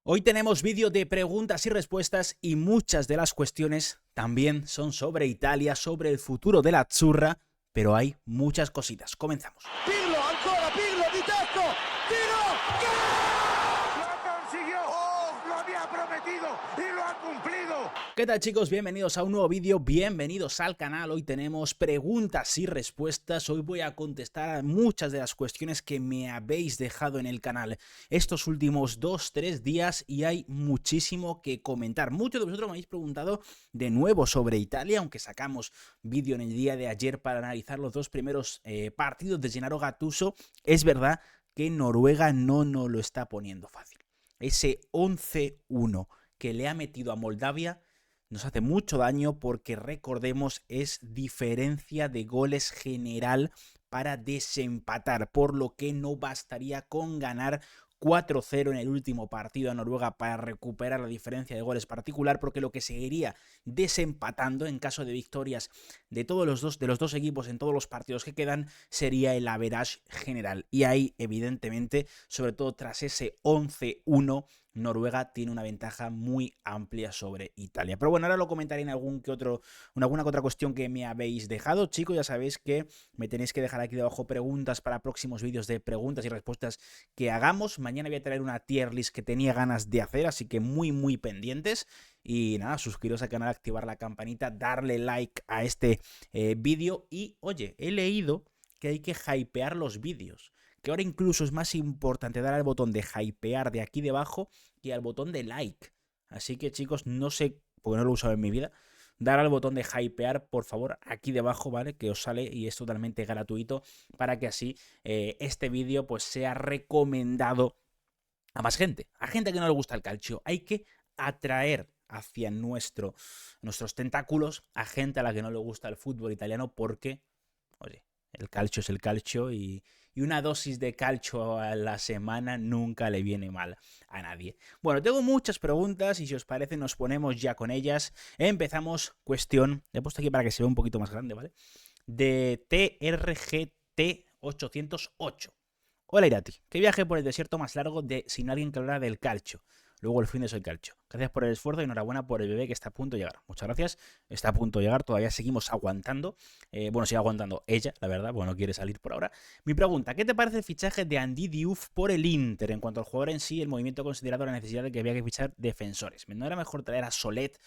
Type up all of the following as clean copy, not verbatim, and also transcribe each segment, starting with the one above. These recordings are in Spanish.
Hoy tenemos vídeo de preguntas y respuestas y muchas de las cuestiones también son sobre Italia, sobre el futuro de la Azzurra, pero hay muchas cositas. Comenzamos. Pirlo, ancora Pirlo di tacco, tiro, ¡gol! ¡Lo consiguió! ¡Oh! ¡Lo había prometido y lo ha cumplido! ¿Qué tal, chicos? Bienvenidos a un nuevo vídeo, bienvenidos al canal. Hoy tenemos preguntas y respuestas. Hoy voy a contestar a muchas de las cuestiones que me habéis dejado en el canal estos últimos 2-3 días y hay muchísimo que comentar. Muchos de vosotros me habéis preguntado de nuevo sobre Italia, aunque sacamos vídeo en el día de ayer para analizar los dos primeros partidos de Gennaro Gattuso. Es verdad que Noruega no nos lo está poniendo fácil. Ese 11-1 que le ha metido a Moldavia nos hace mucho daño porque, recordemos, es diferencia de goles general para desempatar, por lo que no bastaría con ganar 4-0 en el último partido a Noruega para recuperar la diferencia de goles particular, porque lo que seguiría desempatando en caso de victorias de los dos equipos en todos los partidos que quedan sería el average general. Y ahí, evidentemente, sobre todo tras ese 11-1, Noruega tiene una ventaja muy amplia sobre Italia. Pero bueno, ahora lo comentaré en alguna que otra cuestión que me habéis dejado. Chicos, ya sabéis que me tenéis que dejar aquí debajo preguntas para próximos vídeos de preguntas y respuestas que hagamos. Mañana voy a traer una tier list que tenía ganas de hacer, así que muy pendientes. Y nada, suscribiros al canal, activar la campanita, darle like a este vídeo. Y oye, he leído que hay que hypear los vídeos, que ahora incluso es más importante dar al botón de hypear de aquí debajo que al botón de like. Así que, chicos, no sé, porque no lo he usado en mi vida, dar al botón de hypear, por favor, aquí debajo, ¿vale? Que os sale y es totalmente gratuito para que así este vídeo pues sea recomendado a más gente, a gente que no le gusta el calcio. Hay que atraer hacia nuestros tentáculos a gente a la que no le gusta el fútbol italiano porque, oye, el calcio es el calcio y una dosis de calcio a la semana nunca le viene mal a nadie. Bueno, tengo muchas preguntas y si os parece nos ponemos ya con ellas. Empezamos. Cuestión, he puesto aquí para que se vea un poquito más grande, ¿vale? De TRGT808. Hola Irati, ¿qué viaje por el desierto más largo sin alguien que hablara del calcio? Luego el fin de soy calcio. Gracias por el esfuerzo y enhorabuena por el bebé que está a punto de llegar. Muchas gracias, está a punto de llegar, todavía seguimos aguantando. Bueno, sigue aguantando ella, la verdad, bueno, no quiere salir por ahora. Mi pregunta, ¿qué te parece el fichaje de Andy Diouf por el Inter? En cuanto al jugador en sí, el movimiento considerado la necesidad de que había que fichar defensores. ¿No era mejor traer a Solet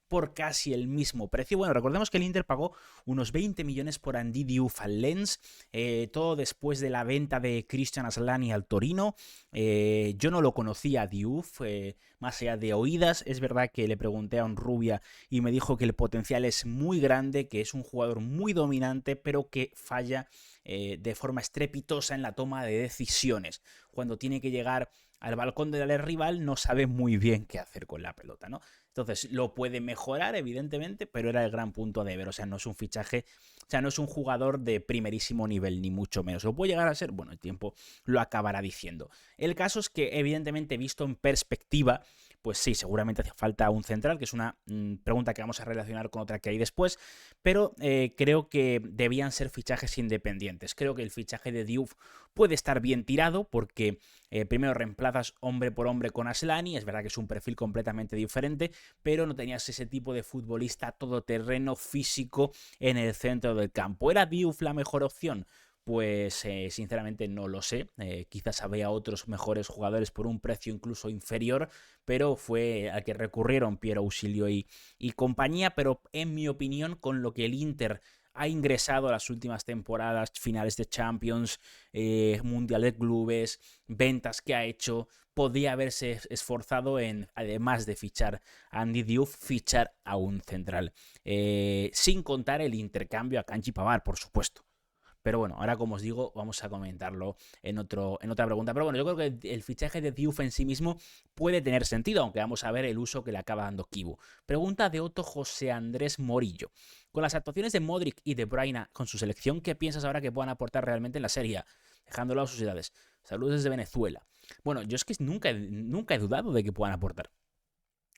por casi el mismo precio? Bueno, recordemos que el Inter pagó unos 20 millones por Andy Diouf al Lens, todo después de la venta de Christian Aslani al Torino. Yo no lo conocía a Diouf, más allá de oídas. Es verdad que le pregunté a un Rubia y me dijo que el potencial es muy grande, que es un jugador muy dominante, pero que falla de forma estrepitosa en la toma de decisiones. Cuando tiene que llegar al balcón del rival no sabe muy bien qué hacer con la pelota, ¿no? Entonces lo puede mejorar, evidentemente, pero era el gran punto de ver. O sea, no es un fichaje, o sea, no es un jugador de primerísimo nivel, ni mucho menos. ¿Lo puede llegar a ser? Bueno, el tiempo lo acabará diciendo. El caso es que, evidentemente, visto en perspectiva, pues sí, seguramente hace falta un central, que es una pregunta que vamos a relacionar con otra que hay después, pero creo que debían ser fichajes independientes. Creo que el fichaje de Diouf puede estar bien tirado porque primero reemplazas hombre por hombre con Aslani, es verdad que es un perfil completamente diferente, pero no tenías ese tipo de futbolista todoterreno físico en el centro del campo. ¿Era Diouf la mejor opción? Pues sinceramente no lo sé, quizás había otros mejores jugadores por un precio incluso inferior, pero fue al que recurrieron Piero Ausilio y compañía. Pero en mi opinión, con lo que el Inter ha ingresado a las últimas temporadas, finales de Champions, Mundial de Clubes, ventas que ha hecho, podía haberse esforzado en, además de fichar a Andy Diouf, fichar a un central, sin contar el intercambio a Kanji Pavard, por supuesto. Pero bueno, ahora como os digo, vamos a comentarlo en otra pregunta. Pero bueno, yo creo que el fichaje de Diouf en sí mismo puede tener sentido, aunque vamos a ver el uso que le acaba dando Kibu. Pregunta de Otto José Andrés Morillo. Con las actuaciones de Modric y de Bruyne con su selección, ¿qué piensas ahora que puedan aportar realmente en la Serie A? Dejándolo a sus edades. Saludos desde Venezuela. Bueno, yo es que nunca he dudado de que puedan aportar.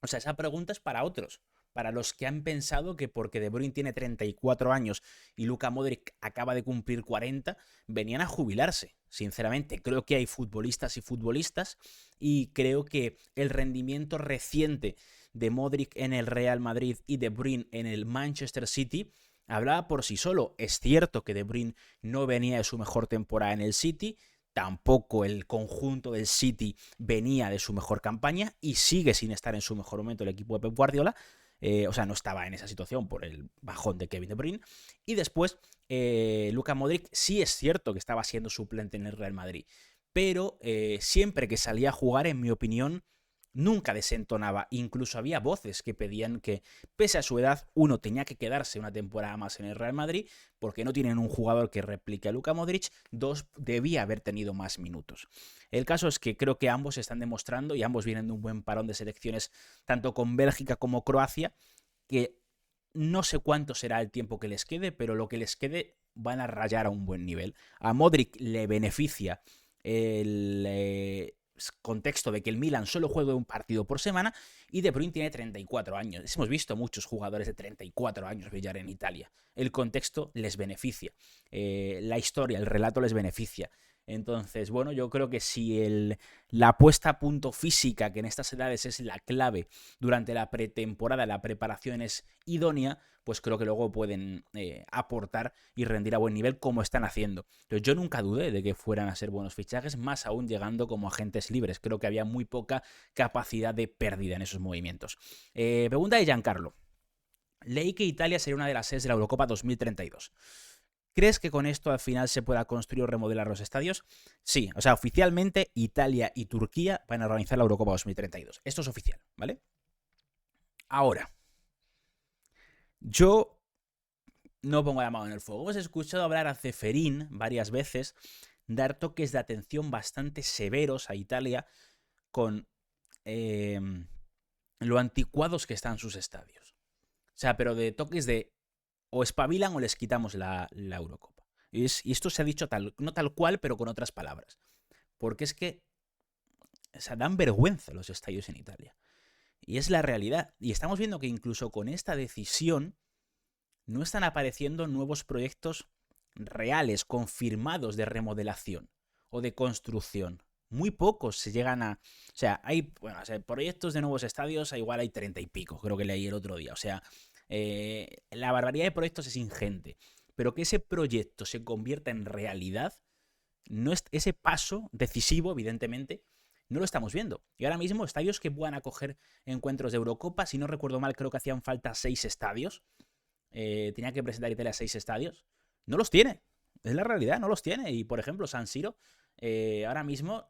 O sea, esa pregunta es para otros. para los que han pensado que porque De Bruyne tiene 34 años y Luka Modric acaba de cumplir 40, venían a jubilarse. Sinceramente, creo que hay futbolistas y futbolistas, y creo que el rendimiento reciente de Modric en el Real Madrid y De Bruyne en el Manchester City hablaba por sí solo. Es cierto que De Bruyne no venía de su mejor temporada en el City, tampoco el conjunto del City venía de su mejor campaña y sigue sin estar en su mejor momento el equipo de Pep Guardiola. O sea, no estaba en esa situación por el bajón de Kevin De Bruyne. Y después, Luka Modric sí es cierto que estaba siendo suplente en el Real Madrid, pero siempre que salía a jugar, en mi opinión, nunca desentonaba. Incluso había voces que pedían que, pese a su edad, uno tenía que quedarse una temporada más en el Real Madrid porque no tienen un jugador que replique a Luka Modric. Dos, debía haber tenido más minutos. El caso es que creo que ambos están demostrando, y ambos vienen de un buen parón de selecciones, tanto con Bélgica como Croacia, que no sé cuánto será el tiempo que les quede, pero lo que les quede van a rayar a un buen nivel. A Modric le beneficia el contexto de que el Milan solo juegue un partido por semana, y De Bruyne tiene 34 años. Hemos visto muchos jugadores de 34 años brillar en Italia. El contexto les beneficia. La historia, el relato les beneficia. Entonces, bueno, yo creo que si la puesta a punto física, que en estas edades es la clave durante la pretemporada, la preparación es idónea, pues creo que luego pueden aportar y rendir a buen nivel como están haciendo. Pero yo nunca dudé de que fueran a ser buenos fichajes, más aún llegando como agentes libres. Creo que había muy poca capacidad de pérdida en esos movimientos. Pregunta de Giancarlo. Leí que Italia sería una de las sedes de la Eurocopa 2032. ¿Crees que con esto al final se pueda construir o remodelar los estadios? Sí, o sea, oficialmente Italia y Turquía van a organizar la Eurocopa 2032. Esto es oficial, ¿vale? Ahora, yo no pongo la mano en el fuego. Hemos escuchado hablar a Ceferín varias veces, dar toques de atención bastante severos a Italia con lo anticuados que están sus estadios. O sea, pero de toques de o espabilan o les quitamos la Eurocopa. Y esto se ha dicho no tal cual, pero con otras palabras. Porque es que, o sea, dan vergüenza los estadios en Italia. Y es la realidad. Y estamos viendo que incluso con esta decisión no están apareciendo nuevos proyectos reales, confirmados de remodelación o de construcción. Muy pocos se llegan a... O sea, hay proyectos de nuevos estadios, igual hay 30 y pico, creo que leí el otro día. O sea, la barbaridad de proyectos es ingente. Pero que ese proyecto se convierta en realidad, no es ese paso decisivo, evidentemente, no lo estamos viendo. Y ahora mismo, estadios que puedan acoger encuentros de Eurocopa, si no recuerdo mal, creo que hacían falta 6 estadios. Tenía que presentar Italia 6 estadios. No los tiene. Es la realidad, no los tiene. Y, por ejemplo, San Siro ahora mismo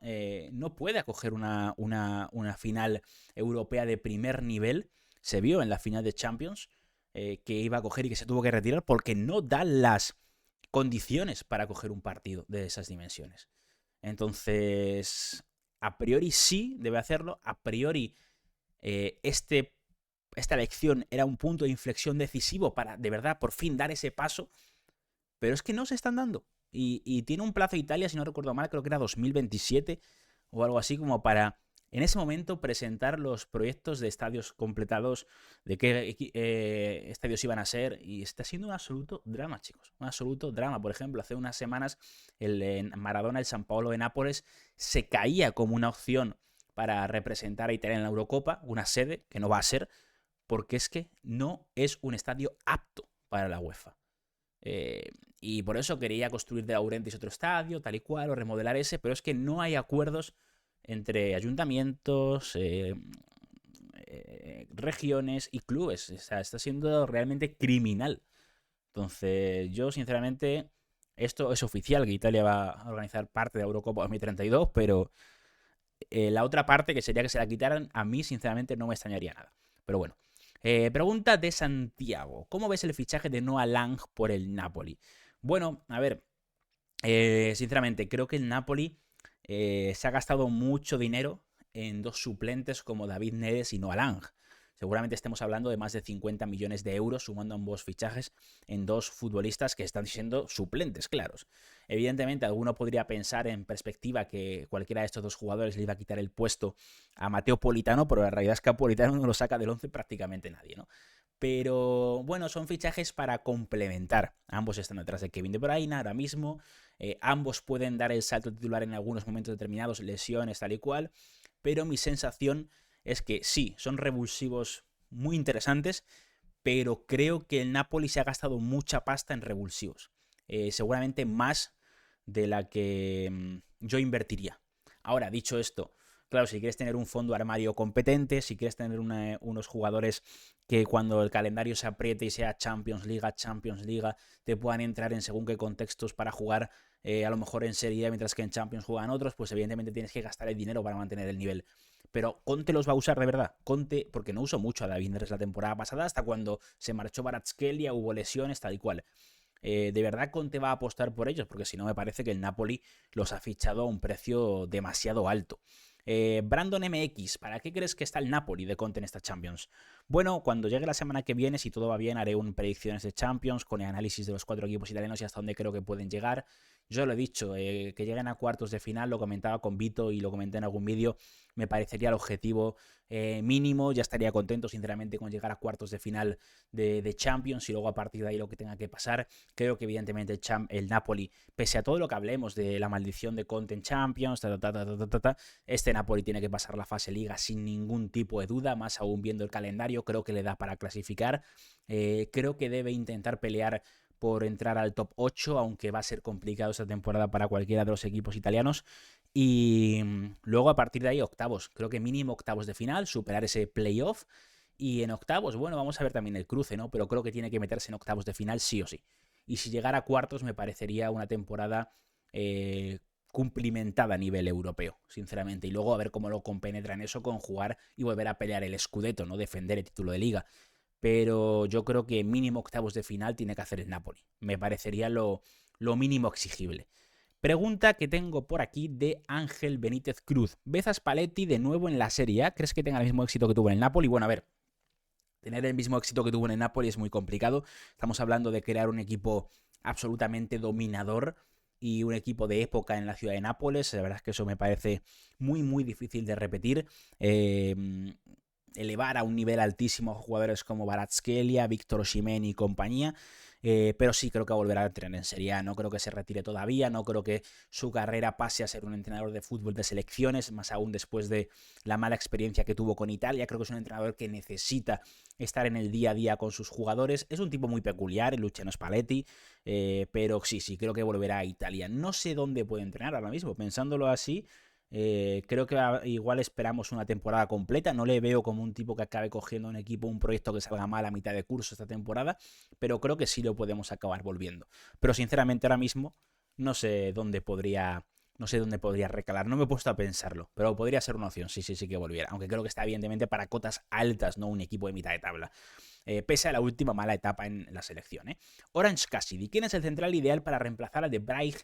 no puede acoger una final europea de primer nivel. Se vio en la final de Champions que iba a coger y que se tuvo que retirar porque no da las condiciones para acoger un partido de esas dimensiones. Entonces, a priori sí debe hacerlo. A priori esta elección era un punto de inflexión decisivo para, de verdad, por fin dar ese paso. Pero es que no se están dando. Y tiene un plazo Italia, si no recuerdo mal, creo que era 2027 o algo así, como para, en ese momento, presentar los proyectos de estadios completados, de qué estadios iban a ser. Y está siendo un absoluto drama, chicos. Un absoluto drama. Por ejemplo, hace unas semanas el Maradona, el San Paolo de Nápoles, se caía como una opción para representar a Italia en la Eurocopa, una sede que no va a ser, porque es que no es un estadio apto para la UEFA. Y por eso quería construir de Laurentiis otro estadio, tal y cual, o remodelar ese, pero es que no hay acuerdos entre ayuntamientos, regiones y clubes. O sea, está siendo realmente criminal. Entonces, yo sinceramente, esto es oficial, que Italia va a organizar parte de la Eurocopa 2032, pero la otra parte, que sería que se la quitaran, a mí sinceramente no me extrañaría nada. Pero bueno. Pregunta de Santiago. ¿Cómo ves el fichaje de Noah Lang por el Napoli? Bueno, a ver, sinceramente, creo que el Napoli se ha gastado mucho dinero en dos suplentes como David Neres y Noah Lang. seguramente estemos hablando de más de 50 millones de euros sumando ambos fichajes en dos futbolistas que están siendo suplentes claros. Evidentemente, alguno podría pensar en perspectiva que cualquiera de estos dos jugadores le iba a quitar el puesto a Mateo Politano, pero la realidad es que a Politano no lo saca del 11 prácticamente nadie, ¿no? Pero bueno, son fichajes para complementar. Ambos están detrás de Kevin De Bruyne ahora mismo. Ambos pueden dar el salto titular en algunos momentos determinados, lesiones, tal y cual. Pero mi sensación es que sí, son revulsivos muy interesantes, pero creo que el Napoli se ha gastado mucha pasta en revulsivos. Seguramente más de la que yo invertiría. Ahora, dicho esto, claro, si quieres tener un fondo armario competente, si quieres tener unos jugadores que cuando el calendario se apriete y sea Champions League, te puedan entrar en según qué contextos para jugar a lo mejor en Serie A, mientras que en Champions juegan otros, pues evidentemente tienes que gastar el dinero para mantener el nivel. Pero Conte los va a usar de verdad. Conte, porque no usó mucho a David Neres la temporada pasada, hasta cuando se marchó Kvaratskhelia, hubo lesiones, tal y cual. ¿De verdad Conte va a apostar por ellos? Porque si no, me parece que el Napoli los ha fichado a un precio demasiado alto. Brandon MX, ¿para qué crees que está el Napoli de Conte en esta Champions? Bueno, cuando llegue la semana que viene, si todo va bien, haré un predicciones de Champions con el análisis de los 4 equipos italianos y hasta dónde creo que pueden llegar. Yo lo he dicho, que lleguen a cuartos de final, lo comentaba con Vito y lo comenté en algún vídeo, me parecería el objetivo mínimo, ya estaría contento sinceramente con llegar a cuartos de final de Champions y luego a partir de ahí lo que tenga que pasar. Creo que evidentemente el Napoli, pese a todo lo que hablemos de la maldición de Conte en Champions, este Napoli tiene que pasar la fase Liga sin ningún tipo de duda, más aún viendo el calendario, creo que le da para clasificar. Creo que debe intentar pelear por entrar al top 8, aunque va a ser complicado esta temporada para cualquiera de los equipos italianos. Y luego a partir de ahí octavos, creo que mínimo octavos de final, superar ese playoff. Y en octavos, bueno, vamos a ver también el cruce, ¿no? Pero creo que tiene que meterse en octavos de final sí o sí. Y si llegara a cuartos me parecería una temporada cumplimentada a nivel europeo, sinceramente. Y luego a ver cómo lo compenetra en eso con jugar y volver a pelear el Scudetto, ¿no? Defender el título de Liga. Pero yo creo que mínimo octavos de final tiene que hacer el Napoli. Me parecería lo mínimo exigible. Pregunta que tengo por aquí de Ángel Benítez Cruz. ¿Ves a Spalletti de nuevo en la Serie A? ¿Crees que tenga el mismo éxito que tuvo en el Napoli? Bueno, a ver, tener el mismo éxito que tuvo en el Napoli es muy complicado. Estamos hablando de crear un equipo absolutamente dominador y un equipo de época en la ciudad de Nápoles. La verdad es que eso me parece muy, muy difícil de repetir. Elevar a un nivel altísimo a jugadores como Kvaratskhelia, Víctor Osimhen y compañía. Pero sí creo que volverá a entrenar en Serie A. No creo que se retire todavía, no creo que su carrera pase a ser un entrenador de fútbol de selecciones, más aún después de la mala experiencia que tuvo con Italia. Creo que es un entrenador que necesita estar en el día a día con sus jugadores. Es un tipo muy peculiar, el Luciano Spalletti, pero sí, creo que volverá a Italia. No sé dónde puede entrenar ahora mismo, pensándolo así. Creo que igual esperamos una temporada completa. No le veo como un tipo que acabe cogiendo un equipo, un proyecto que salga mal a mitad de curso esta temporada, pero creo que sí lo podemos acabar volviendo. Pero sinceramente ahora mismo no sé dónde podría recalar. No me he puesto a pensarlo, pero podría ser una opción. Sí que volviera, aunque creo que está evidentemente para cotas altas, no un equipo de mitad de tabla. Pese a la última mala etapa en la selección. Orange Cassidy, ¿quién es el central ideal para reemplazar al de Bright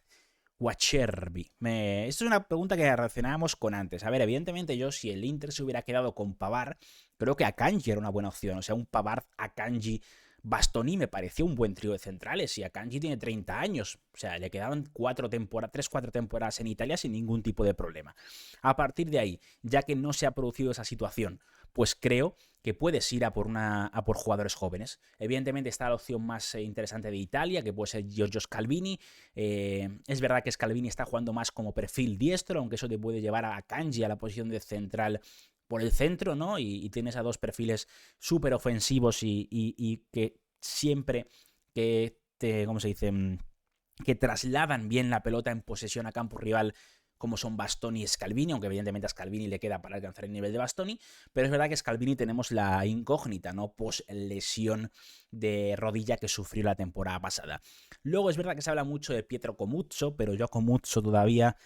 Guacherby? Esto es una pregunta que relacionábamos con antes. A ver, evidentemente yo, si el Inter se hubiera quedado con Pavard, creo que Akanji era una buena opción. O sea, un Pavard, Akanji, Bastoni me pareció un buen trío de centrales. Y Akanji tiene 30 años. O sea, le quedaban 3-4 temporadas en Italia sin ningún tipo de problema. A partir de ahí, ya que no se ha producido esa situación, pues creo que puedes ir a por jugadores jóvenes. Evidentemente está la opción más interesante de Italia, que puede ser Giorgio Scalvini. Es verdad que Scalvini está jugando más como perfil diestro, aunque eso te puede llevar a Kanji a la posición de central por el centro, ¿no? Y tienes a dos perfiles súper ofensivos y que siempre ¿cómo se dice? Que trasladan bien la pelota en posesión a campo rival, como son Bastoni y Scalvini, aunque evidentemente a Scalvini le queda para alcanzar el nivel de Bastoni, pero es verdad que Scalvini tenemos la incógnita, ¿no? Post lesión de rodilla que sufrió la temporada pasada. Luego es verdad que se habla mucho de Pietro Comuzzo, pero yo a Comuzzo todavía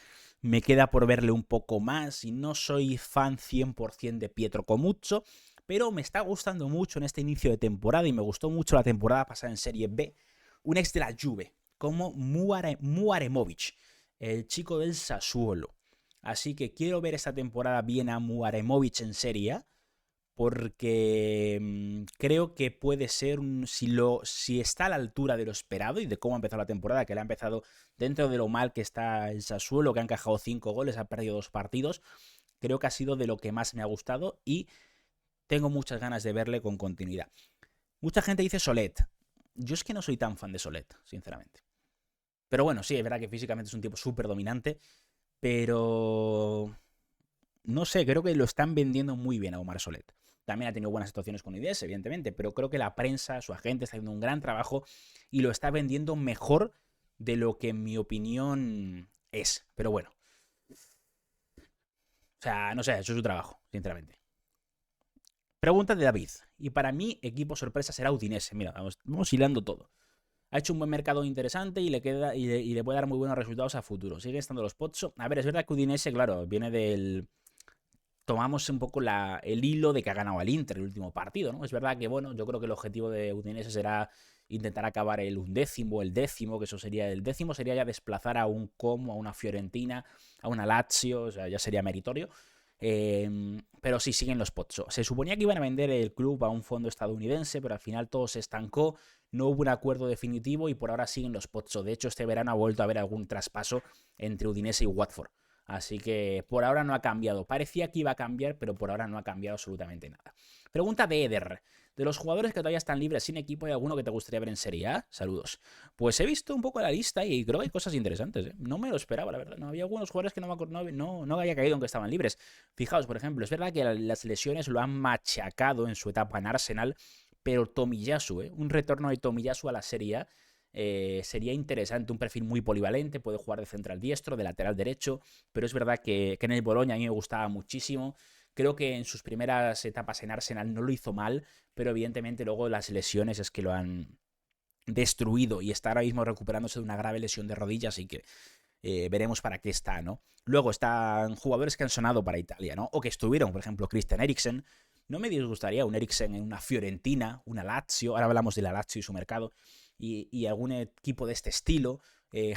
me queda por verle un poco más y no soy fan 100% de Pietro Comuzzo, pero me está gustando mucho en este inicio de temporada y me gustó mucho la temporada pasada en Serie B, un ex de la Juve, como Muaremovic, el chico del Sassuolo. Así que quiero ver esta temporada bien a Muaremovic en Serie A, porque creo que puede ser, si está a la altura de lo esperado y de cómo ha empezado la temporada, que le ha empezado dentro de lo mal que está el Sassuolo, que ha encajado 5 goles, ha perdido 2 partidos, creo que ha sido de lo que más me ha gustado y tengo muchas ganas de verle con continuidad. Mucha gente dice Solet. Yo es que no soy tan fan de Solet, sinceramente. Pero bueno, sí, es verdad que físicamente es un tipo súper dominante, pero no sé, creo que lo están vendiendo muy bien a Omar Solet. También ha tenido buenas situaciones con IDS, evidentemente, pero creo que la prensa, su agente, está haciendo un gran trabajo y lo está vendiendo mejor de lo que en mi opinión es. Pero bueno. O sea, no sé, eso es su trabajo, sinceramente. Pregunta de David. Y para mí, equipo sorpresa será Udinese. Mira, vamos hilando todo. Ha hecho un buen mercado interesante y le puede dar muy buenos resultados a futuro. Sigue estando los Pozzo. A ver, es verdad que Udinese, claro, viene del... Tomamos un poco el hilo de que ha ganado al Inter el último partido, ¿no? Es verdad que, bueno, yo creo que el objetivo de Udinese será intentar acabar el 11º, el 10º, que eso sería el 10º, sería ya desplazar a un Como, a una Fiorentina, a una Lazio, o sea, ya sería meritorio. Pero sí, siguen los Pozzo. Se suponía que iban a vender el club a un fondo estadounidense, pero al final todo se estancó, no hubo un acuerdo definitivo y por ahora siguen los Pozzo. De hecho, este verano ha vuelto a haber algún traspaso entre Udinese y Watford. Así que por ahora no ha cambiado. Parecía que iba a cambiar, pero por ahora no ha cambiado absolutamente nada. Pregunta de Eder. De los jugadores que todavía están libres sin equipo, ¿hay alguno que te gustaría ver en Serie A? Saludos. Pues he visto un poco la lista y creo que hay cosas interesantes, ¿eh? No me lo esperaba, la verdad. No había algunos jugadores que no había caído aunque estaban libres. Fijaos, por ejemplo, es verdad que las lesiones lo han machacado en su etapa en Arsenal, pero Tomiyasu, un retorno de Tomiyasu a la Serie A sería interesante, un perfil muy polivalente, puede jugar de central diestro, de lateral derecho, pero es verdad que en el Bologna a mí me gustaba muchísimo. Creo que en sus primeras etapas en Arsenal no lo hizo mal, pero evidentemente luego las lesiones es que lo han destruido y está ahora mismo recuperándose de una grave lesión de rodilla, así que veremos para qué está, ¿no? Luego están jugadores que han sonado para Italia, ¿no? O que estuvieron, por ejemplo, Christian Eriksen. No me disgustaría un Eriksen en una Fiorentina, una Lazio, ahora hablamos de la Lazio y su mercado, y algún equipo de este estilo.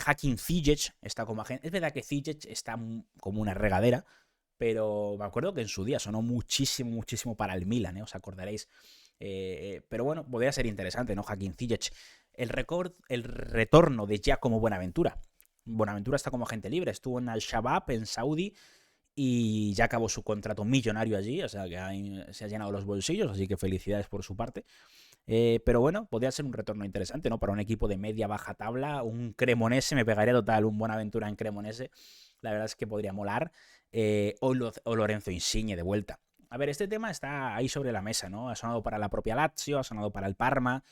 Hakim Ziyech está como agente. Es verdad que Ziyech está como una regadera, pero me acuerdo que en su día sonó muchísimo, muchísimo para el Milan, ¿eh? Os acordaréis. Pero bueno, podría ser interesante, ¿no? Hakim Ziyech. El retorno de Giacomo Buenaventura. Buenaventura está como agente libre, estuvo en Al-Shabaab, en Saudi, y ya acabó su contrato millonario allí, o sea que se ha llenado los bolsillos, así que felicidades por su parte. Pero bueno, podría ser un retorno interesante, ¿no? Para un equipo de media-baja tabla, un Cremonese, me pegaría total un Buenaventura en Cremonese, la verdad es que podría molar, o Lorenzo Insigne de vuelta. A ver, este tema está ahí sobre la mesa, ¿no? Ha sonado para la propia Lazio, ha sonado para el Parma,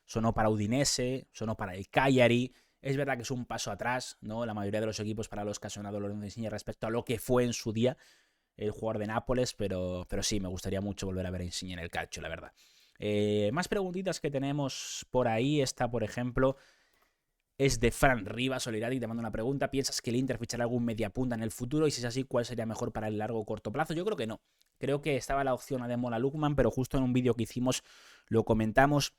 sonó para Udinese, sonó para el Cagliari. Es verdad que es un paso atrás, ¿no? La mayoría de los equipos para los que ha sonado Lorenzo Insigne respecto a lo que fue en su día el jugador de Nápoles, pero sí, me gustaría mucho volver a ver a Insigne en el calcio, la verdad. Más preguntitas que tenemos por ahí. Esta, por ejemplo, es de Fran Rivas, Solidari, te mando una pregunta. ¿Piensas que el Inter fichará algún mediapunta en el futuro? Y si es así, ¿cuál sería mejor para el largo o corto plazo? Yo creo que no. Creo que estaba la opción a Ademola Lookman, pero justo en un vídeo que hicimos lo comentamos.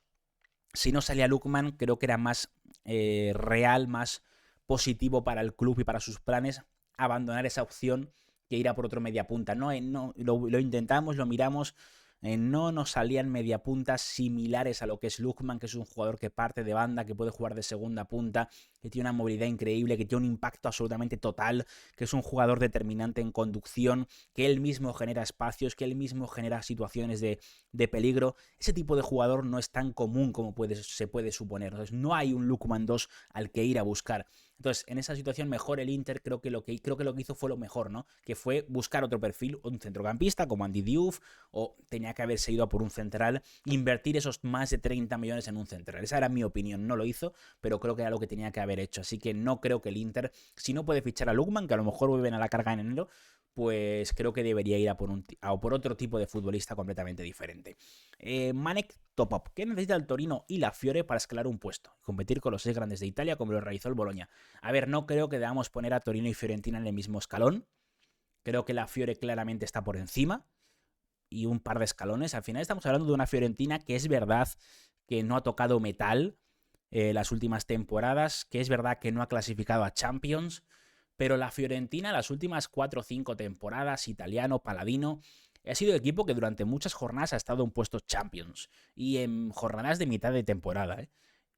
Si no salía Lookman, creo que era más real, más positivo para el club y para sus planes abandonar esa opción que ir a por otro mediapunta. Lo intentamos, lo miramos. No nos salían mediapuntas similares a lo que es Lookman, que es un jugador que parte de banda, que puede jugar de segunda punta, que tiene una movilidad increíble, que tiene un impacto absolutamente total, que es un jugador determinante en conducción, que él mismo genera espacios, que él mismo genera situaciones de peligro. Ese tipo de jugador no es tan común como se puede suponer. Entonces, no hay un Lookman 2 al que ir a buscar. Entonces, en esa situación, mejor el Inter, creo que lo que hizo fue lo mejor, ¿no? Que fue buscar otro perfil, un centrocampista como Andy Diouf, o tenía que haberse ido a por un central, invertir esos más de 30 millones en un central. Esa era mi opinión, no lo hizo, pero creo que era lo que tenía que haber hecho. Así que no creo que el Inter, si no puede fichar a Lookman, que a lo mejor vuelven a la carga en enero, pues creo que debería ir a por otro tipo de futbolista completamente diferente. Manek Topop, ¿qué necesita el Torino y la Fiore para escalar un puesto? Competir con los 6 grandes de Italia como lo realizó el Bologna. A ver, no creo que debamos poner a Torino y Fiorentina en el mismo escalón. Creo que la Fiore claramente está por encima y un par de escalones. Al final estamos hablando de una Fiorentina que es verdad que no ha tocado metal las últimas temporadas, que es verdad que no ha clasificado a Champions, pero la Fiorentina las últimas 4 o 5 temporadas, Italiano, Paladino, Ha sido el equipo que durante muchas jornadas ha estado en puestos Champions y en jornadas de mitad de temporada, ¿eh?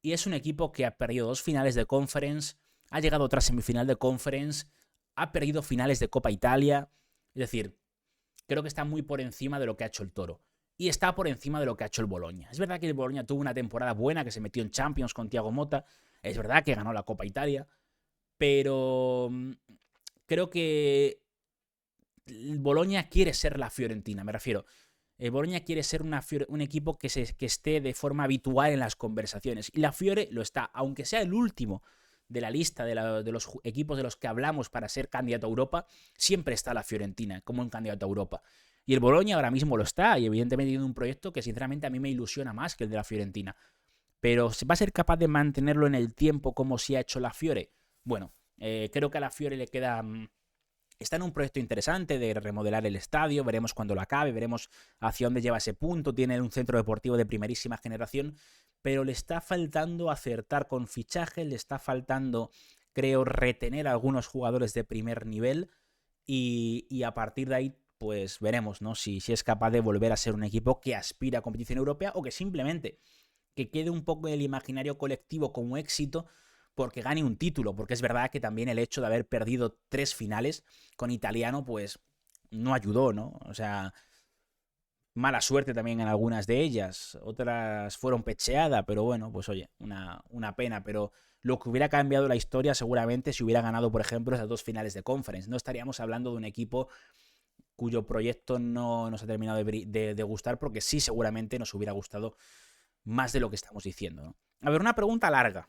Y es un equipo que ha perdido 2 finales de Conference, ha llegado a otra semifinal de Conference, ha perdido finales de Copa Italia. Es decir, creo que está muy por encima de lo que ha hecho el Toro. Y está por encima de lo que ha hecho el Bologna. Es verdad que el Bologna tuvo una temporada buena, que se metió en Champions con Thiago Motta. Es verdad que ganó la Copa Italia. Pero creo que el Bologna quiere ser la Fiorentina, me refiero. El Bologna quiere ser un equipo que esté de forma habitual en las conversaciones. Y la Fiore lo está, aunque sea el último de la lista de los equipos de los que hablamos para ser candidato a Europa, siempre está la Fiorentina como un candidato a Europa. Y el Bologna ahora mismo lo está, y evidentemente tiene un proyecto que sinceramente a mí me ilusiona más que el de la Fiorentina. Pero ¿va a ser capaz de mantenerlo en el tiempo como si ha hecho la Fiore? Bueno, creo que a la Fiore le queda... Está en un proyecto interesante de remodelar el estadio, veremos cuando lo acabe, veremos hacia dónde lleva ese punto, tiene un centro deportivo de primerísima generación, pero le está faltando acertar con fichajes, le está faltando, creo, retener a algunos jugadores de primer nivel y a partir de ahí pues veremos, ¿no? Si es capaz de volver a ser un equipo que aspira a competición europea o que simplemente que quede un poco en el imaginario colectivo como éxito porque gane un título, porque es verdad que también el hecho de haber perdido 3 finales con Italiano, pues no ayudó, ¿no? O sea, mala suerte también en algunas de ellas, otras fueron pecheadas, pero bueno, pues oye, una pena, pero lo que hubiera cambiado la historia seguramente si hubiera ganado, por ejemplo, esas 2 finales de Conference. No estaríamos hablando de un equipo cuyo proyecto no nos ha terminado de gustar, porque sí seguramente nos hubiera gustado más de lo que estamos diciendo, ¿no? A ver, una pregunta larga.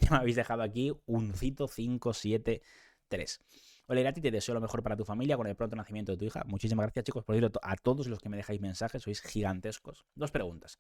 Ya me habéis dejado aquí un cito 573. Hola Irati, te deseo lo mejor para tu familia con el pronto nacimiento de tu hija. Muchísimas gracias, chicos, por decirlo a todos los que me dejáis mensajes, sois gigantescos. 2 preguntas.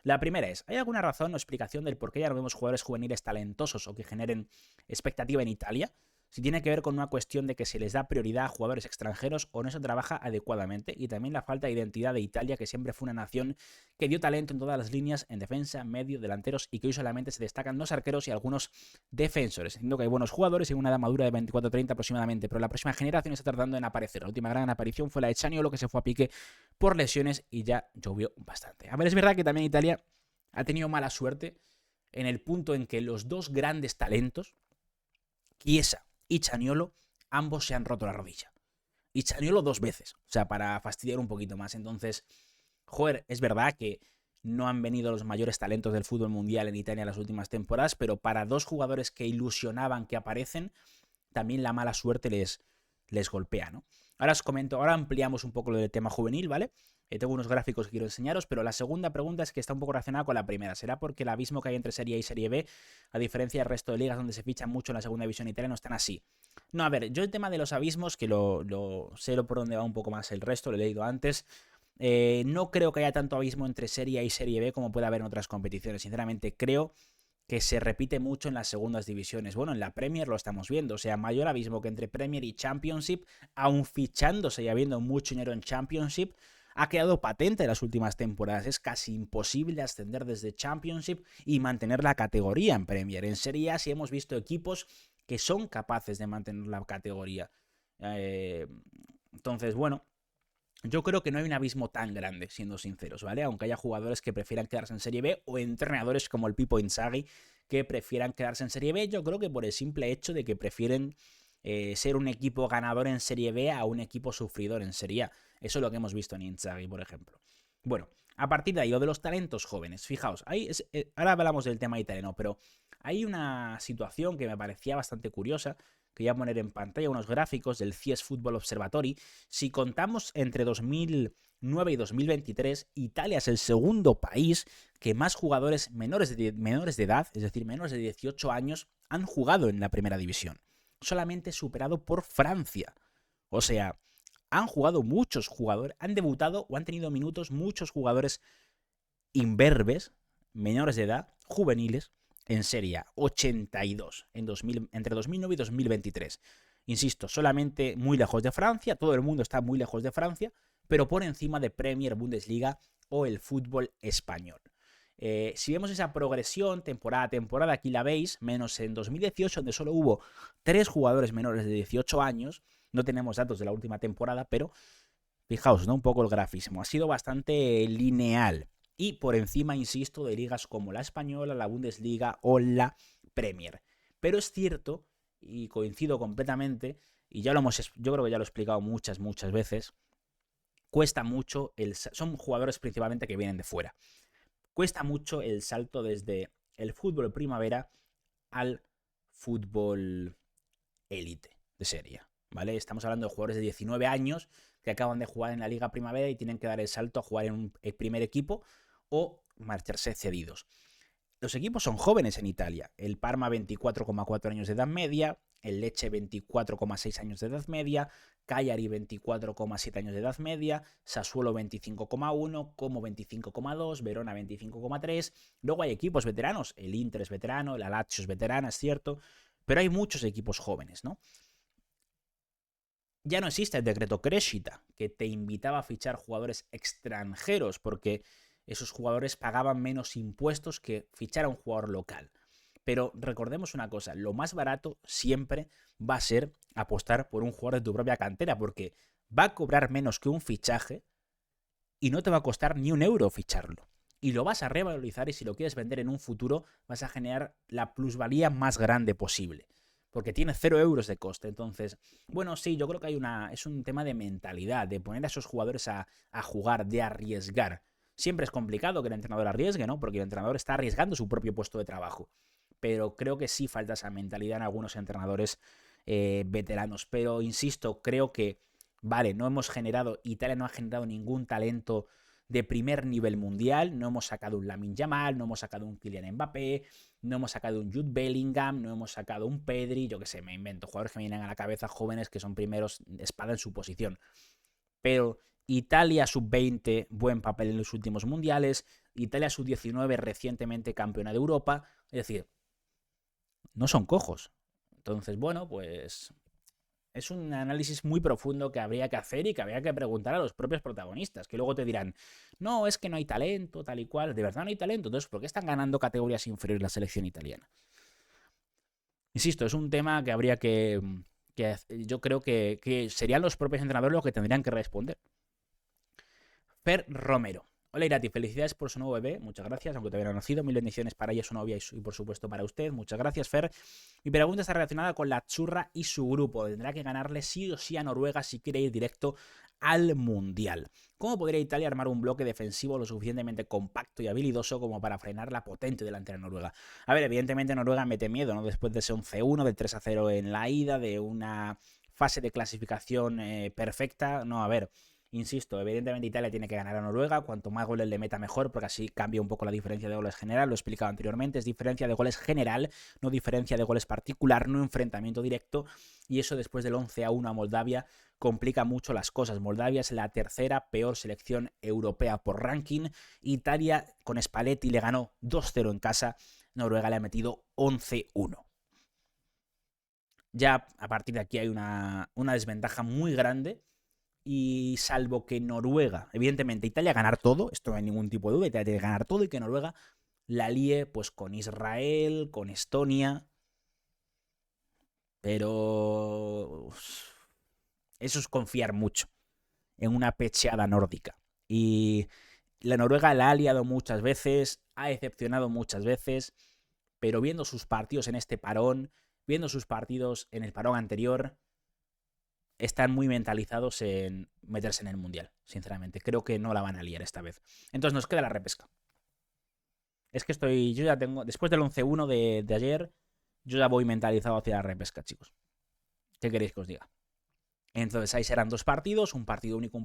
La primera es, ¿hay alguna razón o explicación del por qué ya no vemos jugadores juveniles talentosos o que generen expectativa en Italia? Si tiene que ver con una cuestión de que se les da prioridad a jugadores extranjeros o no se trabaja adecuadamente, y también la falta de identidad de Italia, que siempre fue una nación que dio talento en todas las líneas, en defensa, medio, delanteros, y que hoy solamente se destacan 2 arqueros y algunos defensores. Entiendo que hay buenos jugadores y una edad madura de 24-30 aproximadamente, pero la próxima generación está tardando en aparecer. La última gran aparición fue la de Zaniolo, que se fue a pique por lesiones y ya llovió bastante. A ver, es verdad que también Italia ha tenido mala suerte en el punto en que los 2 grandes talentos, Chiesa y Zaniolo, ambos se han roto la rodilla. Y Zaniolo 2 veces, o sea, para fastidiar un poquito más. Entonces, joder, es verdad que no han venido los mayores talentos del fútbol mundial en Italia en las últimas temporadas, pero para 2 jugadores que ilusionaban que aparecen, también la mala suerte les golpea, ¿no? Ahora os comento, ahora ampliamos un poco lo del tema juvenil, ¿vale? Tengo unos gráficos que quiero enseñaros, pero la segunda pregunta es que está un poco relacionada con la primera. ¿Será porque el abismo que hay entre Serie A y Serie B, a diferencia del resto de ligas donde se fichan mucho en la segunda división italiana, no están así? No, a ver, yo el tema de los abismos, que lo sé por dónde va un poco más el resto, lo he leído antes, no creo que haya tanto abismo entre Serie A y Serie B como puede haber en otras competiciones. Sinceramente, creo que se repite mucho en las segundas divisiones. Bueno, en la Premier lo estamos viendo, o sea, mayor abismo que entre Premier y Championship, aun fichándose y habiendo mucho dinero en Championship, ha quedado patente en las últimas temporadas. Es casi imposible ascender desde Championship y mantener la categoría en Premier. En Serie A sí hemos visto equipos que son capaces de mantener la categoría. Entonces, bueno, yo creo que no hay un abismo tan grande, siendo sinceros, ¿vale? Aunque haya jugadores que prefieran quedarse en Serie B o entrenadores como el Pippo Inzaghi que prefieran quedarse en Serie B, yo creo que por el simple hecho de que prefieren ser un equipo ganador en Serie B a un equipo sufridor en Serie A. Eso es lo que hemos visto en Inzaghi, por ejemplo. Bueno, a partir de ahí, lo de los talentos jóvenes. Fijaos, ahora hablamos del tema italiano, pero hay una situación que me parecía bastante curiosa, que voy a poner en pantalla unos gráficos del CIES Football Observatory. Si contamos entre 2009 y 2023, Italia es el segundo país que más jugadores menores de edad, es decir, menores de 18 años, han jugado en la primera división. Solamente superado por Francia. O sea, han jugado muchos jugadores, han debutado o han tenido minutos muchos jugadores imberbes, menores de edad, juveniles, en Serie A. 82 entre 2009 y 2023. Insisto, solamente muy lejos de Francia, todo el mundo está muy lejos de Francia, pero por encima de Premier, Bundesliga o el fútbol español. Si vemos esa progresión temporada a temporada, aquí la veis, menos en 2018, donde solo hubo 3 jugadores menores de 18 años, no tenemos datos de la última temporada, pero Fijaos, ¿no? Un poco el grafismo. Ha sido bastante lineal. Y por encima, insisto, de ligas como la Española, la Bundesliga o la Premier. Pero es cierto, y coincido completamente, y ya yo creo que ya lo he explicado muchas veces, cuesta mucho, son jugadores principalmente que vienen de fuera. Cuesta mucho el salto desde el fútbol primavera al fútbol élite de serie, ¿vale? Estamos hablando de jugadores de 19 años que acaban de jugar en la Liga Primavera y tienen que dar el salto a jugar en un primer equipo o marcharse cedidos. Los equipos son jóvenes en Italia. El Parma 24,4 años de edad media, el Lecce 24,6 años de edad media, Cagliari 24,7 años de edad media, Sassuolo 25,1, Como 25,2, Verona 25,3. Luego hay equipos veteranos, el Inter es veterano, el Lazio es veterana, es cierto, pero hay muchos equipos jóvenes, ¿no? Ya no existe el decreto Crescita, que te invitaba a fichar jugadores extranjeros, porque esos jugadores pagaban menos impuestos que fichar a un jugador local. Pero recordemos una cosa, lo más barato siempre va a ser apostar por un jugador de tu propia cantera, porque va a cobrar menos que un fichaje y no te va a costar ni un euro ficharlo. Y lo vas a revalorizar y si lo quieres vender en un futuro vas a generar la plusvalía más grande posible. Porque tiene 0 euros de coste. Entonces, bueno, sí, yo creo que es un tema de mentalidad, de poner a esos jugadores a jugar, de arriesgar. Siempre es complicado que el entrenador arriesgue, ¿no? Porque el entrenador está arriesgando su propio puesto de trabajo. Pero creo que sí falta esa mentalidad en algunos entrenadores veteranos. Pero insisto, creo que, vale, Italia no ha generado ningún talento de primer nivel mundial, no hemos sacado un Lamine Yamal, no hemos sacado un Kylian Mbappé, no hemos sacado un Jude Bellingham, no hemos sacado un Pedri, yo que sé, me invento, jugadores que me vienen a la cabeza, jóvenes que son primeros espada en su posición. Pero Italia sub-20, buen papel en los últimos mundiales, Italia sub-19, recientemente campeona de Europa, es decir, no son cojos. Entonces, bueno, pues es un análisis muy profundo que habría que hacer y que habría que preguntar a los propios protagonistas, que luego te dirán, no, es que no hay talento, tal y cual, de verdad no hay talento, entonces, ¿por qué están ganando categorías inferiores la selección italiana? Insisto, es un tema que habría que yo creo que serían los propios entrenadores los que tendrían que responder. Fer Romero. Hola Irati, felicidades por su nuevo bebé, muchas gracias, aunque todavía no ha nacido, mil bendiciones para ella, su novia y por supuesto para usted, muchas gracias Fer. Mi pregunta está relacionada con la Churra y su grupo, tendrá que ganarle sí o sí a Noruega si quiere ir directo al Mundial. ¿Cómo podría Italia armar un bloque defensivo lo suficientemente compacto y habilidoso como para frenar la potente delantera Noruega? A ver, evidentemente Noruega mete miedo, ¿no? Después de ese 11-1, del 3-0 en la ida, de una fase de clasificación perfecta, no, a ver... Insisto, evidentemente Italia tiene que ganar a Noruega, cuanto más goles le meta mejor, porque así cambia un poco la diferencia de goles general, lo he explicado anteriormente, es diferencia de goles general, no diferencia de goles particular, no enfrentamiento directo, y eso después del 11-1 a Moldavia complica mucho las cosas. Moldavia es la tercera peor selección europea por ranking, Italia con Spalletti le ganó 2-0 en casa, Noruega le ha metido 11-1. Ya a partir de aquí hay una desventaja muy grande. Y salvo que Noruega, evidentemente Italia ganar todo, esto no hay ningún tipo de duda, Italia tiene que ganar todo y que Noruega la líe pues con Israel, con Estonia, pero eso es confiar mucho en una pecheada nórdica. Y la Noruega la ha liado muchas veces, ha decepcionado muchas veces, pero viendo sus partidos en este parón, viendo sus partidos en el parón anterior, están muy mentalizados en meterse en el Mundial, sinceramente. Creo que no la van a liar esta vez. Entonces nos queda la repesca. Es que yo ya tengo, después del 11-1 de ayer, yo ya voy mentalizado hacia la repesca, chicos. ¿Qué queréis que os diga? Entonces ahí serán 2 partidos, un partido único,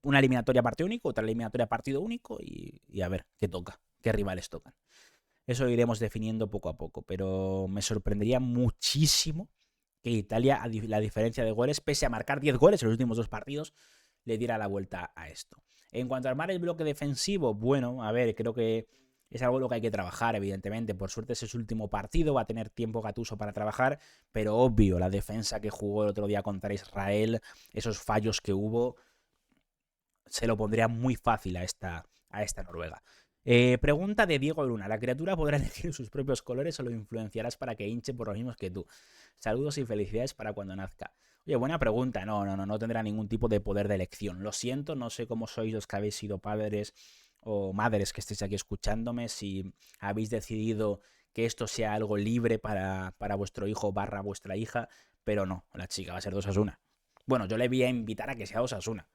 una eliminatoria partido único, otra eliminatoria partido único y a ver qué toca, qué rivales tocan. Eso lo iremos definiendo poco a poco, pero me sorprendería muchísimo que Italia, a la diferencia de goles, pese a marcar 10 goles en los últimos 2 partidos, le diera la vuelta a esto. En cuanto a armar el bloque defensivo, bueno, a ver, creo que es algo lo que hay que trabajar, evidentemente. Por suerte ese es su último partido, va a tener tiempo Gattuso para trabajar, pero obvio, la defensa que jugó el otro día contra Israel, esos fallos que hubo, se lo pondría muy fácil a esta Noruega. Pregunta de Diego Luna. ¿La criatura podrá elegir sus propios colores o lo influenciarás para que hinche por los mismos que tú? Saludos y felicidades para cuando nazca. Oye, buena pregunta. No tendrá ningún tipo de poder de elección. Lo siento, no sé cómo sois los que habéis sido padres o madres que estéis aquí escuchándome, si habéis decidido que esto sea algo libre para vuestro hijo barra vuestra hija, pero no, la chica va a ser de Osasuna. Bueno, yo le voy a invitar a que sea Osasuna.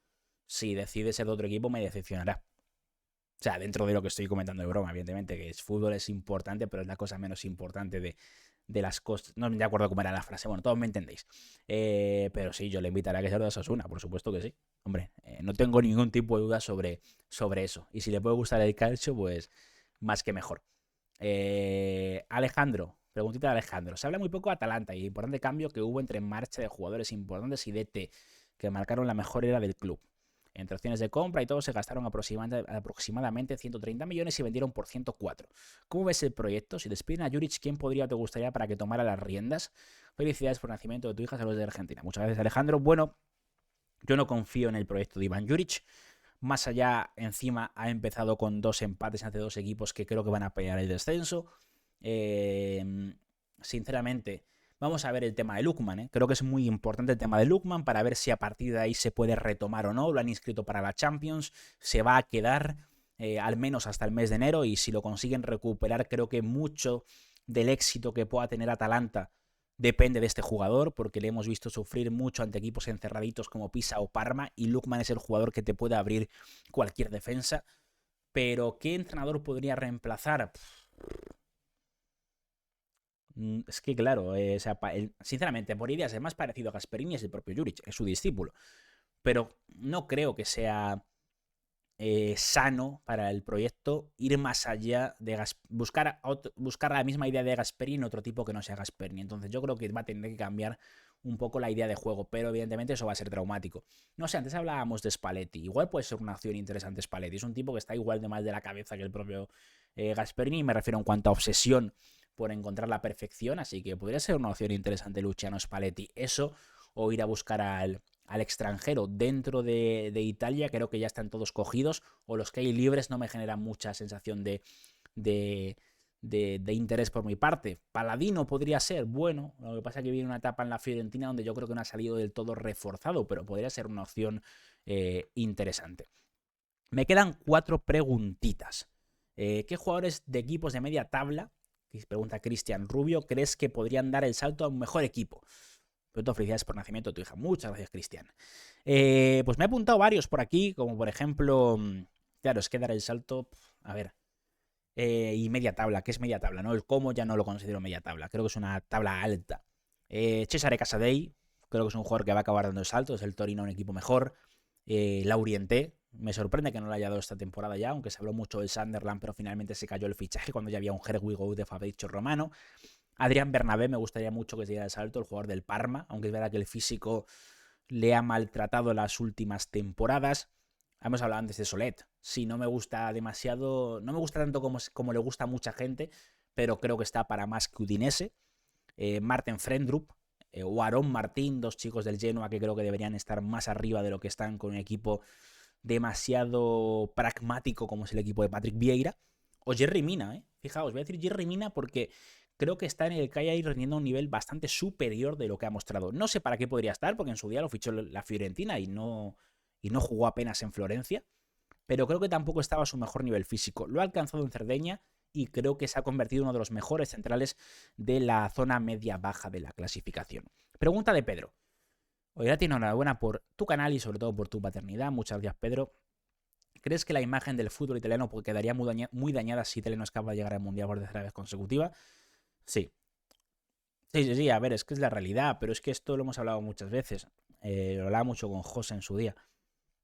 Si decide ser de otro equipo, me decepcionará. O sea, dentro de lo que estoy comentando de broma, evidentemente, que es fútbol es importante, pero es la cosa menos importante de las cosas. No me acuerdo cómo era la frase, bueno, todos me entendéis. Pero sí, yo le invitaré a que sea de Osasuna, por supuesto que sí. Hombre, no tengo ningún tipo de duda sobre eso. Y si le puede gustar el calcio, pues más que mejor. Alejandro, preguntita de Alejandro. Se habla muy poco de Atalanta y importante cambio que hubo entre marcha de jugadores importantes y DT que marcaron la mejor era del club. Entre opciones de compra y todo se gastaron aproximadamente 130 millones y vendieron por 104. ¿Cómo ves el proyecto? Si despiden a Juric, ¿quién podría o te gustaría para que tomara las riendas? Felicidades por el nacimiento de tu hija, saludos de Argentina. Muchas gracias, Alejandro. Bueno, yo no confío en el proyecto de Iván Juric. Más allá, encima ha empezado con 2 empates ante 2 equipos que creo que van a pelear el descenso. Sinceramente, vamos a ver el tema de Lookman. Creo que es muy importante el tema de Lookman para ver si a partir de ahí se puede retomar o no. Lo han inscrito para la Champions. Se va a quedar al menos hasta el mes de enero y si lo consiguen recuperar, creo que mucho del éxito que pueda tener Atalanta depende de este jugador, porque le hemos visto sufrir mucho ante equipos encerraditos como Pisa o Parma, y Lookman es el jugador que te puede abrir cualquier defensa. Pero, ¿qué entrenador podría reemplazar? Es que claro, o sea, sinceramente, por ideas es más parecido a Gasperini es el propio Juric, es su discípulo. Pero no creo que sea sano para el proyecto ir más allá de buscar la misma idea de Gasperini en otro tipo que no sea Gasperini. Entonces yo creo que va a tener que cambiar un poco la idea de juego, pero evidentemente eso va a ser traumático. No sé, antes hablábamos de Spalletti, igual puede ser una opción interesante Spalletti, es un tipo que está igual de mal de la cabeza que el propio Gasperini, me refiero en cuanto a obsesión por encontrar la perfección, así que podría ser una opción interesante Luciano Spalletti, eso o ir a buscar al extranjero dentro de Italia, creo que ya están todos cogidos, o los que hay libres no me generan mucha sensación de interés por mi parte. Paladino podría ser, bueno, lo que pasa es que viene una etapa en la Fiorentina donde yo creo que no ha salido del todo reforzado, pero podría ser una opción interesante. Me quedan 4 preguntitas. ¿Qué jugadores de equipos de media tabla, pregunta Cristian Rubio, crees que podrían dar el salto a un mejor equipo? Pero felicidades por nacimiento de tu hija. Muchas gracias, Cristian. Pues me he apuntado varios por aquí, como por ejemplo, claro, es que dar el salto, a ver, y media tabla, ¿qué es media tabla? ¿No? El cómo ya no lo considero media tabla, creo que es una tabla alta. Cesare Casadei, creo que es un jugador que va a acabar dando el salto, es el Torino un equipo mejor. Laurienté, me sorprende que no lo haya dado esta temporada ya, aunque se habló mucho del Sunderland, pero finalmente se cayó el fichaje cuando ya había un Here We Go de Fabrizio Romano. Adrián Bernabé me gustaría mucho que se diera el salto, el jugador del Parma, aunque es verdad que el físico le ha maltratado las últimas temporadas. Hemos hablado antes de Solet. Sí, no me gusta demasiado, no me gusta tanto como le gusta a mucha gente, pero creo que está para más que Udinese. Marten Frendrup o Aarón Martín, 2 chicos del Genoa que creo que deberían estar más arriba de lo que están con un equipo demasiado pragmático como es el equipo de Patrick Vieira. O Jerry Mina, Fijaos, voy a decir Jerry Mina porque creo que está en el Cagliari rendiendo a un nivel bastante superior de lo que ha mostrado. No sé para qué podría estar, porque en su día lo fichó la Fiorentina y no jugó apenas en Florencia, pero creo que tampoco estaba a su mejor nivel físico. Lo ha alcanzado en Cerdeña y creo que se ha convertido en uno de los mejores centrales de la zona media-baja de la clasificación. Pregunta de Pedro. Oye, tiene enhorabuena por tu canal y sobre todo por tu paternidad. Muchas gracias, Pedro. ¿Crees que la imagen del fútbol italiano quedaría muy dañada si Italia no es capaz de llegar al Mundial por tercera vez consecutiva? Sí. Sí, a ver, es que es la realidad, pero es que esto lo hemos hablado muchas veces. Lo hablaba mucho con José en su día.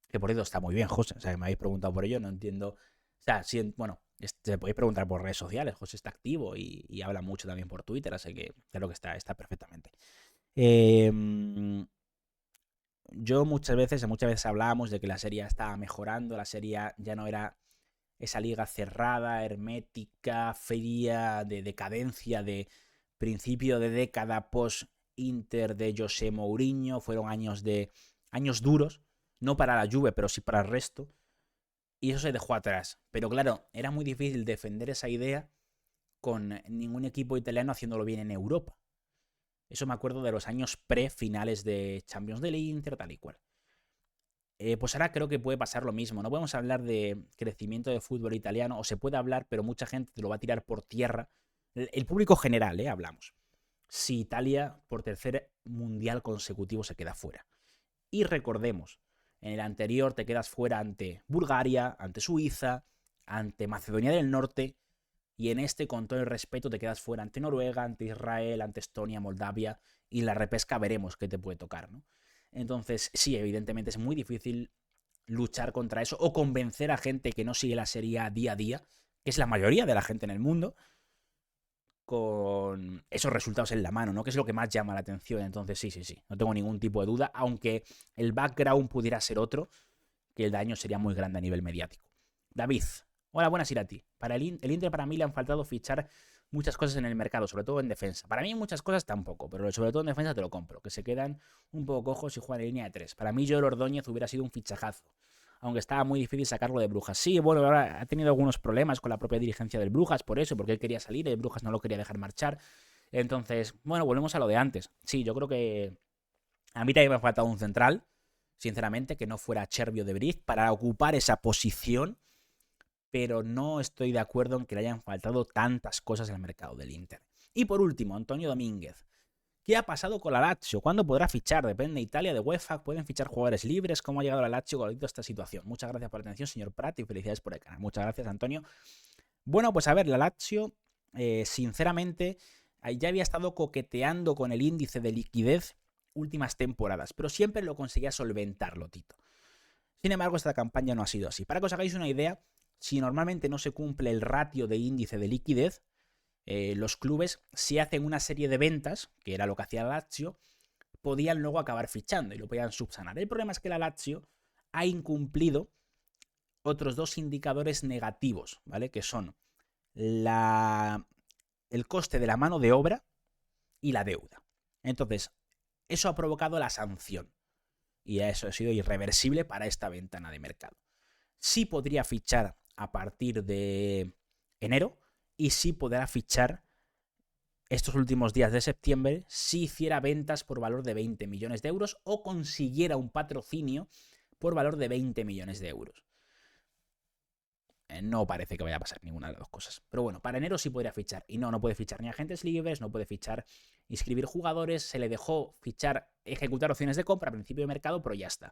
Que por eso está muy bien, José. O sea, que me habéis preguntado por ello, no entiendo. O sea, sí, bueno, te podéis preguntar por redes sociales. José está activo y habla mucho también por Twitter, así que creo que está perfectamente. Yo muchas veces hablábamos de que la serie estaba mejorando, la serie ya no era esa liga cerrada, hermética, fría, de decadencia, de principio de década post-Inter de José Mourinho. Fueron años duros, no para la Juve, pero sí para el resto. Y eso se dejó atrás. Pero claro, era muy difícil defender esa idea con ningún equipo italiano haciéndolo bien en Europa. Eso me acuerdo de los años pre-finales de Champions del Inter, tal y cual. Pues ahora creo que puede pasar lo mismo. No podemos hablar de crecimiento de fútbol italiano, o se puede hablar, pero mucha gente te lo va a tirar por tierra. El público general, hablamos. Si Italia, por tercer mundial consecutivo, se queda fuera. Y recordemos, en el anterior te quedas fuera ante Bulgaria, ante Suiza, ante Macedonia del Norte, y en este, con todo el respeto, te quedas fuera ante Noruega, ante Israel, ante Estonia, Moldavia, y la repesca veremos qué te puede tocar, ¿no? Entonces, sí, evidentemente es muy difícil luchar contra eso o convencer a gente que no sigue la Serie A día a día, que es la mayoría de la gente en el mundo, con esos resultados en la mano, ¿no? Que es lo que más llama la atención. Entonces, sí, no tengo ningún tipo de duda, aunque el background pudiera ser otro, que el daño sería muy grande a nivel mediático. David, hola, buenas, Irati. Para el Inter, para mí le han faltado fichar muchas cosas en el mercado, sobre todo en defensa. Para mí muchas cosas tampoco, pero sobre todo en defensa te lo compro, que se quedan un poco cojos y juegan en línea de 3. Para mí Joel Ordóñez hubiera sido un fichajazo, aunque estaba muy difícil sacarlo de Brujas. Sí, bueno, ahora ha tenido algunos problemas con la propia dirigencia del Brujas, por eso, porque él quería salir y el Brujas no lo quería dejar marchar. Entonces, bueno, volvemos a lo de antes. Sí, yo creo que a mí también me ha faltado un central, sinceramente, que no fuera Chervio de Briz para ocupar esa posición, pero no estoy de acuerdo en que le hayan faltado tantas cosas en el mercado del Inter. Y por último, Antonio Domínguez. ¿Qué ha pasado con la Lazio? ¿Cuándo podrá fichar? Depende de Italia, de UEFA. ¿Pueden fichar jugadores libres? ¿Cómo ha llegado la Lazio con esta situación? Muchas gracias por la atención, señor Prat, y felicidades por el canal. Muchas gracias, Antonio. Bueno, pues a ver, la Lazio, sinceramente, ya había estado coqueteando con el índice de liquidez últimas temporadas, pero siempre lo conseguía solventarlo, Tito. Sin embargo, esta campaña no ha sido así. Para que os hagáis una idea, si normalmente no se cumple el ratio de índice de liquidez, los clubes, si hacen una serie de ventas, que era lo que hacía la Lazio, podían luego acabar fichando y lo podían subsanar. El problema es que la Lazio ha incumplido otros dos indicadores negativos, ¿vale? Que son el coste de la mano de obra y la deuda. Entonces, eso ha provocado la sanción. Y eso ha sido irreversible para esta ventana de mercado. Sí podría fichar a partir de enero, y sí podrá fichar estos últimos días de septiembre si hiciera ventas por valor de 20 millones de euros o consiguiera un patrocinio por valor de 20 millones de euros. No parece que vaya a pasar ninguna de las dos cosas. Pero bueno, para enero sí podría fichar. Y no puede fichar ni agentes libres, no puede fichar, inscribir jugadores. Se le dejó fichar, ejecutar opciones de compra a principio de mercado, pero ya está.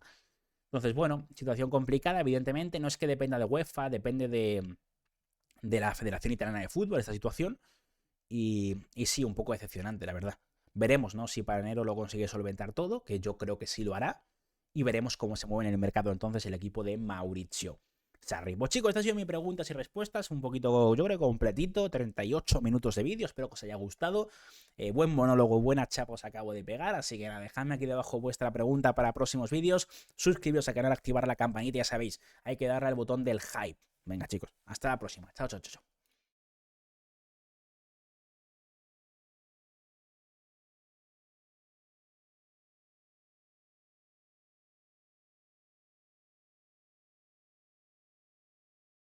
Entonces, bueno, situación complicada, evidentemente. No es que dependa de UEFA, depende de la Federación Italiana de Fútbol esta situación, y sí, un poco decepcionante, la verdad. Veremos, ¿no? Si para enero lo consigue solventar todo, que yo creo que sí lo hará, y veremos cómo se mueve en el mercado entonces el equipo de Maurizio Sarri. Pues chicos, estas han sido mis preguntas y respuestas, un poquito, yo creo, completito, 38 minutos de vídeo, espero que os haya gustado. Buen monólogo, buena chapa os acabo de pegar, así que nada, dejadme aquí debajo vuestra pregunta para próximos vídeos, suscribiros al canal, activar la campanita, ya sabéis, hay que darle al botón del hype. Venga chicos, hasta la próxima. Chao, chao, chao.